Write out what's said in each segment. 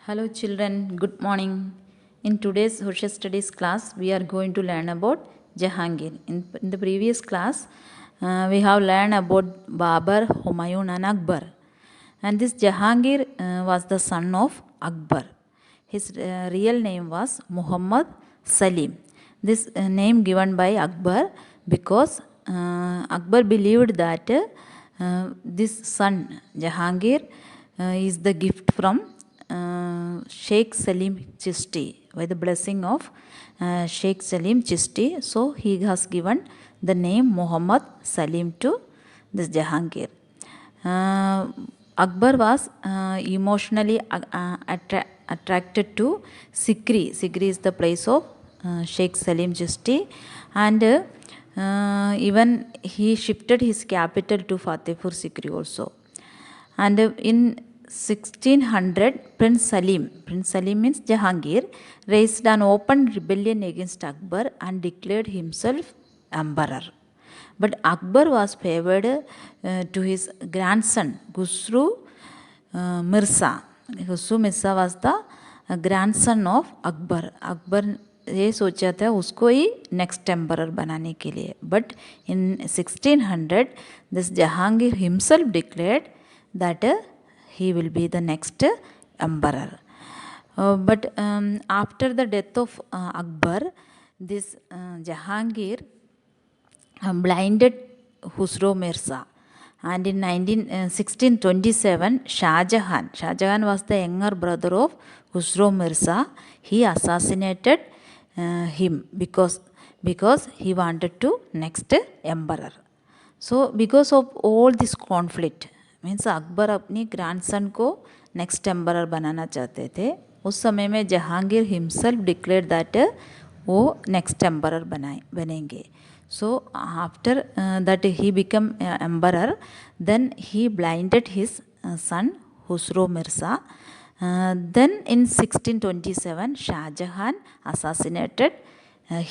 Hello children, good morning. In today's social studies class, we are going to learn about Jahangir. In the previous class, we have learned about Babur, Humayun and Akbar. And this Jahangir was the son of Akbar. His real name was Muhammad Salim. This name given by Akbar because Akbar believed that this son Jahangir is the gift from Sheikh Salim Chishti by the blessing of Sheikh Salim Chishti. So he has given the name Muhammad Salim to this Jahangir. Akbar was emotionally attracted to Sikri. Sikri is the place of Sheikh Salim Chishti, and even he shifted his capital to Fatehpur Sikri also. And in 1600, Prince Salim means Jahangir, raised an open rebellion against Akbar and declared himself emperor. But Akbar was favored to his grandson Khusru Mirza. Khusru Mirza was the grandson of Akbar. Akbar ये सोचा था उसको ही next emperor बनाने के लिए. But in 1600 this Jahangir himself declared that he will be the next emperor. But after the death of Akbar, this Jahangir blinded Khusro Mirza. And in 1627, Shah Jahan was the younger brother of Khusro Mirza. He assassinated him because he wanted to next emperor. So because of all this conflict, means Akbar अपनी grandson को next emperor बनाना चाहते थे. उस समय में Jahangir himself declare that वो next emperor बनेंगे. So after that he become emperor, then he blinded his son Khusrau Mirza. Then in 1627, Shah Jahan assassinated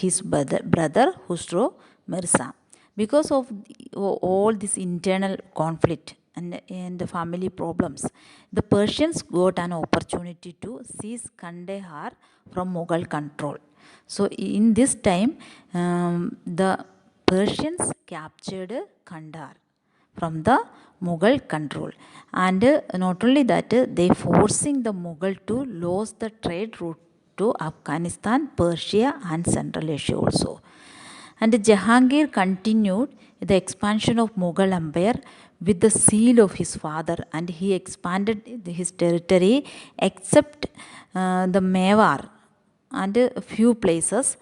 his brother Khusro Mirza. Because of all this internal conflict and the family problems, the Persians got an opportunity to seize Kandahar from Mughal control. So in this time, the Persians captured Kandahar from the Mughal control, and not only that, they forcing the Mughal to lose the trade route to Afghanistan, Persia and Central Asia also. And Jahangir continued the expansion of Mughal Empire with the seal of his father, and he expanded his territory except the Mewar and a few places.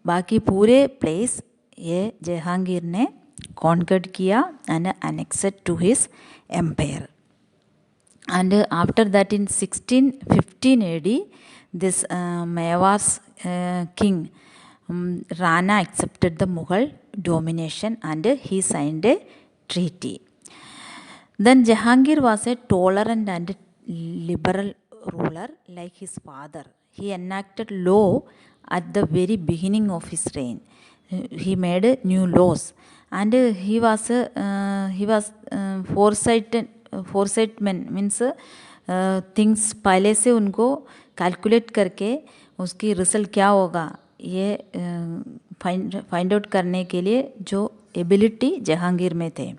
बाकी पूरे place ये जहांगीर ने conquered किया and annexed to his empire. And after that, in 1615 AD, this Mewar's king Rana accepted the Mughal domination and he signed a treaty. Then Jahangir was a tolerant and liberal ruler like his father. He enacted law at the very beginning of his reign. He made new laws, and he was foresightman, means things पहले से उनको calculate करके उसकी result क्या होगा ये find out करने के लिए जो एबिलिटी जहांगीर में थे.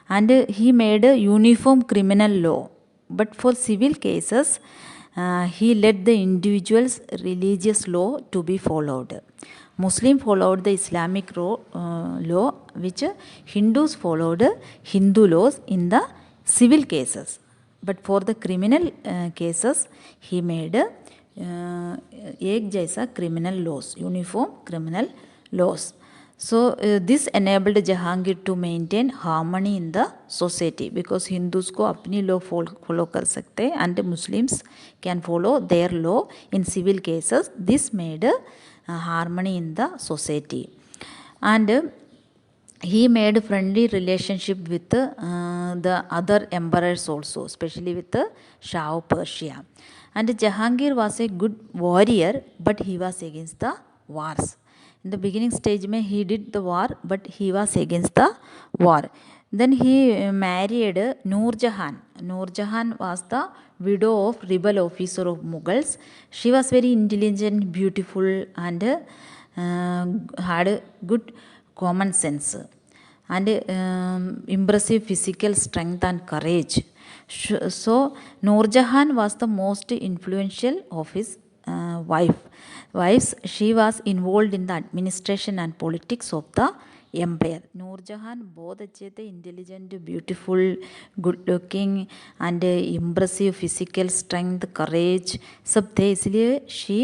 And he made a uniform criminal law, but for civil cases he let the individual's religious law to be followed. Muslim followed the Islamic law, which Hindus followed Hindu laws in the civil cases. But for the criminal cases, he made एक जैसा criminal laws, uniform criminal laws. So this enabled Jahangir to maintain harmony in the society, because Hindus को अपनी law follow कर सकते हैं and Muslims can follow their law in civil cases. This made harmony in the society, and he made friendly relationship with the other emperors also, especially with the Shah of Persia. And Jahangir was a good warrior, but he was against the wars. In the beginning stage mein he did the war, but he was against the war. Then he married Noor Jahan. Noor Jahan was the widow of rebel officer of Mughals. She was very intelligent, beautiful, and had good common sense and impressive physical strength and courage. So Noor Jahan was the most influential of his wives. She was involved in the administration and politics of the empire. Noor Jahan बहुत अच्छे थे, intelligent, beautiful, good looking and impressive physical strength, courage सब थे, इसलिए she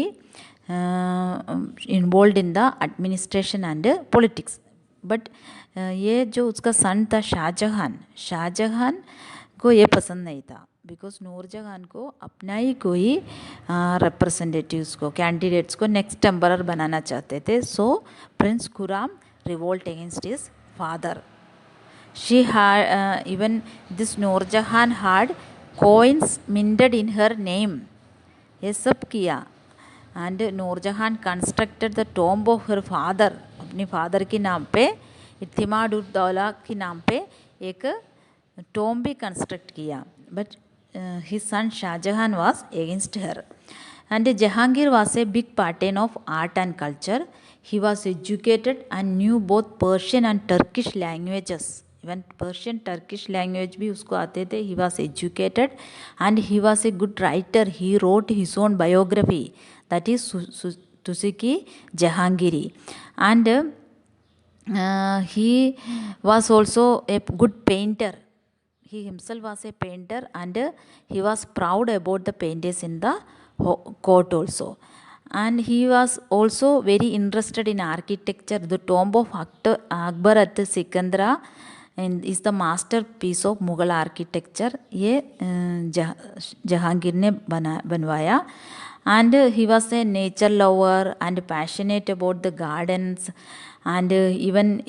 involved in the administration and politics. But ये जो उसका सन था शाहजहान को ये पसंद नहीं था, बिकॉज नूरजहान को अपना ही कोई रिप्रेजेंटेटिव्स को, कैंडिडेट्स को नेक्स्ट एम्परर बनाना चाहते थे. So prince Khurram revolt against his father. She had even this Noor Jahan had coins minted in her name. ये सब किया. And Nurjahan constructed the tomb of her father. अपने फादर के नाम पे, इत्तिमाद-उद-दौला के नाम पे एक टॉम्ब भी कंस्ट्रक्ट किया. But his son Shahjahan was against her. And Jahangir was a big patron of art and culture. He was educated and knew both Persian and Turkish languages. Even Persian Turkish language भी उसको आते थे. He was educated and he was a good writer. He wrote his own biography, that is Tuzuki Jahangiri. And he was also a good painter. He himself was a painter and he was proud about the paintings in the court also. And he was also very interested in architecture. The tomb of Akbar at Sikandra is the masterpiece of Mughal architecture. ये जहांगीर ने बनवाया. And he was a nature lover and passionate about the gardens. And even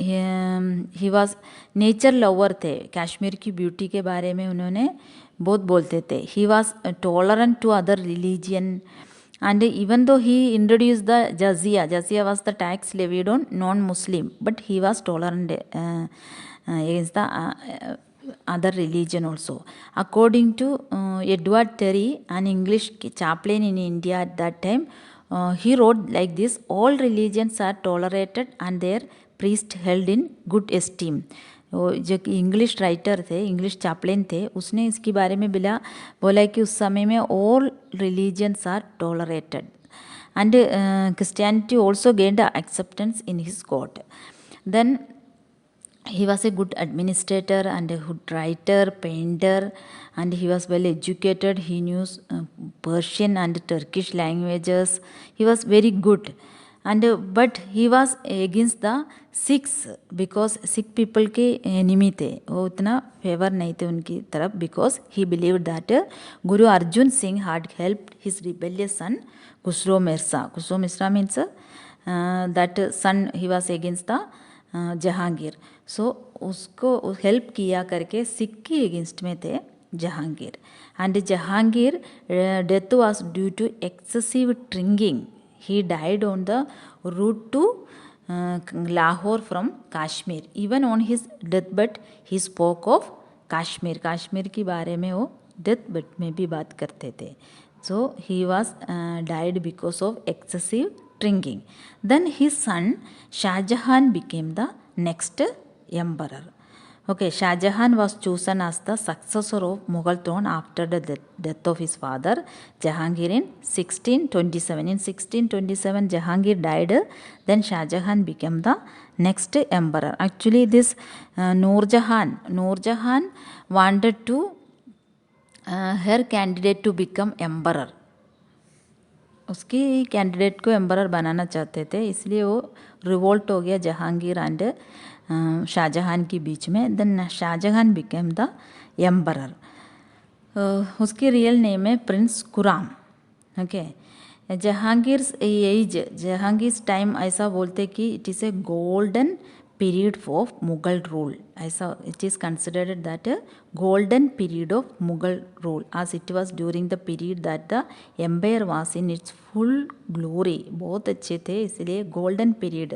he was nature lover थे. कश्मीर की beauty के बारे में उन्होंने बहुत बोलते थे. He was tolerant to other religion. And even though he introduced the jizya was the tax levied on non-Muslim, but he was tolerant against the other religion also. According to Edward Terry, an English chaplain in India at that time, he wrote like this: all religions are tolerated and their priests held in good esteem. जो English writer थे, English चैपलेन थे, उसने इसके बारे में बोला कि उस समय में all religions are tolerated and Christianity also gained acceptance in his court. Then he was a good administrator and a good writer, painter, and he was well educated. He knew Persian and Turkish languages. He was very good. And but he was against the Sikhs because Sikh people के enemy थे. वो उतना favour नहीं थे उनकी तरफ, because he believed that Guru Arjun Singh had helped his rebellious son Khusro Mirza. Khusro Mirza means that son, he was against the Jahangir. सो उसको help किया करके सिख के अगेंस्ट में थे Jahangir. And Jahangir death was due to excessive drinking. He died on the route to Lahore from Kashmir. Even on his death but he spoke of Kashmir. Kashmir के बारे में वो डेथ बट में भी बात करते थे. So he was died because of excessive drinking. Then his son Shah Jahan became the next emperor. Okay, Shah Jahan was chosen as the successor of Mughal throne after the death of his father Jahangir in 1627. In 1627 Jahangir died. Then Shah Jahan became the next emperor. Actually this Noor Jahan wanted to her candidate to become emperor. उसकी candidate को emperor बनाना चाहते थे, इसलिए वो revolt हो गया Jahangir and Shah Jahan के बीच में. Then Shahjahan became the emperor. उसकी रियल नेम है prince Khurram. Okay, Jahangir time ऐसा बोलते कि it is a golden period of Mughal rule. ऐसा it is considered that a golden period of Mughal rule, as it was during the period that the empire was in its full glory. बहुत अच्छे थे, इसलिए golden period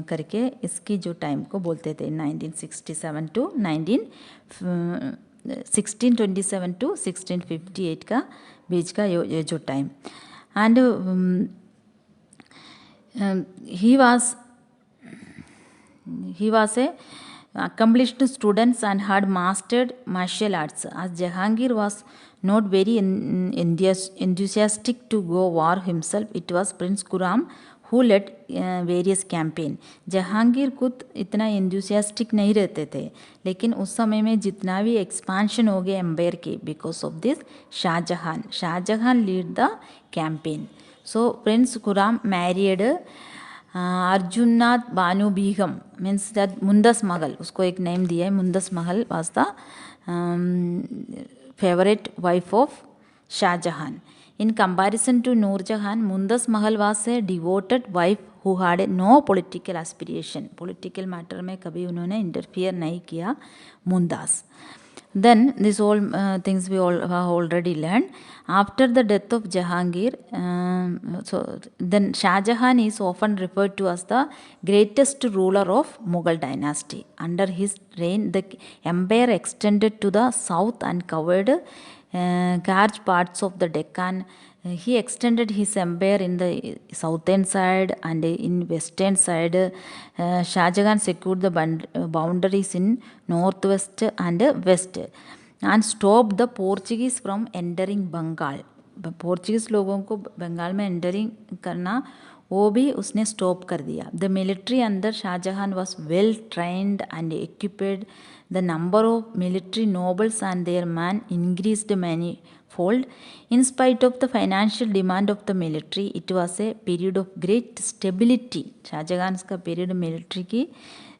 करके इसकी जो time को बोलते थे 1967 to 19 1627 to 1658 का बीच का ये जो time. And he was a accomplished student and had mastered martial arts. As Jahangir was not very enthusiastic to go war himself, it was Prince Khurram who led various campaign. Jahangir खुद इतना enthusiastic नहीं रहते थे, लेकिन उस समय में जितना भी expansion हो गया एम्पायर के because of this Shahjahan lead the campaign. So Prince Khurram married Arjumand Banu Begum means that Mumtaz Mahal, उसको एक नेम दिया है, Mumtaz Mahal was the favourite wife of Shahjahan. In comparison to Noor Jahan, Mundas Mahal was a devoted wife who had no political aspiration. Political matter में कभी उन्होंने interfere नहीं किया मुंदास. Then these all things we all have already learned. After the death of Jahangir, then Shah Jahan is often referred to as the greatest ruler of Mughal dynasty. Under his reign, the empire extended to the south and covered large parts of the Deccan. He extended his empire in the southern side and in western side. Shah Jahan secured the boundaries in northwest and west and stopped the Portuguese from entering Bengal. Portuguese लोगों को बंगाल में entering करना वो भी उसने stop कर दिया. The military under Shah Jahan was well trained and equipped. The number of military nobles and their men increased manifold. In spite of the financial demand of the military, it was a period of great stability. Shah Jahan का period military की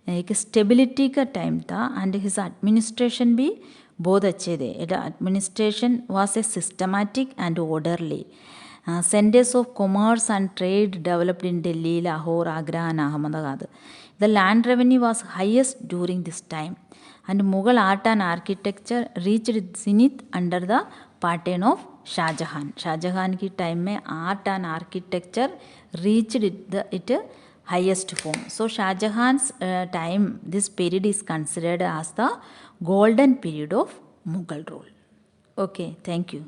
एक stability का time था and his administration भी बहुत अच्छे थे. Administration was a systematic and orderly. Centers of commerce and trade developed in Delhi, Lahore, Agra and Ahmedabad. The land revenue was highest during this time. And Mughal art and architecture reached its zenith under the pattern of Shah Jahan. Shah Jahan की time में art and architecture reached its highest form. So Shah Jahan's time, this period is considered as the golden period of Mughal rule. Okay, thank you.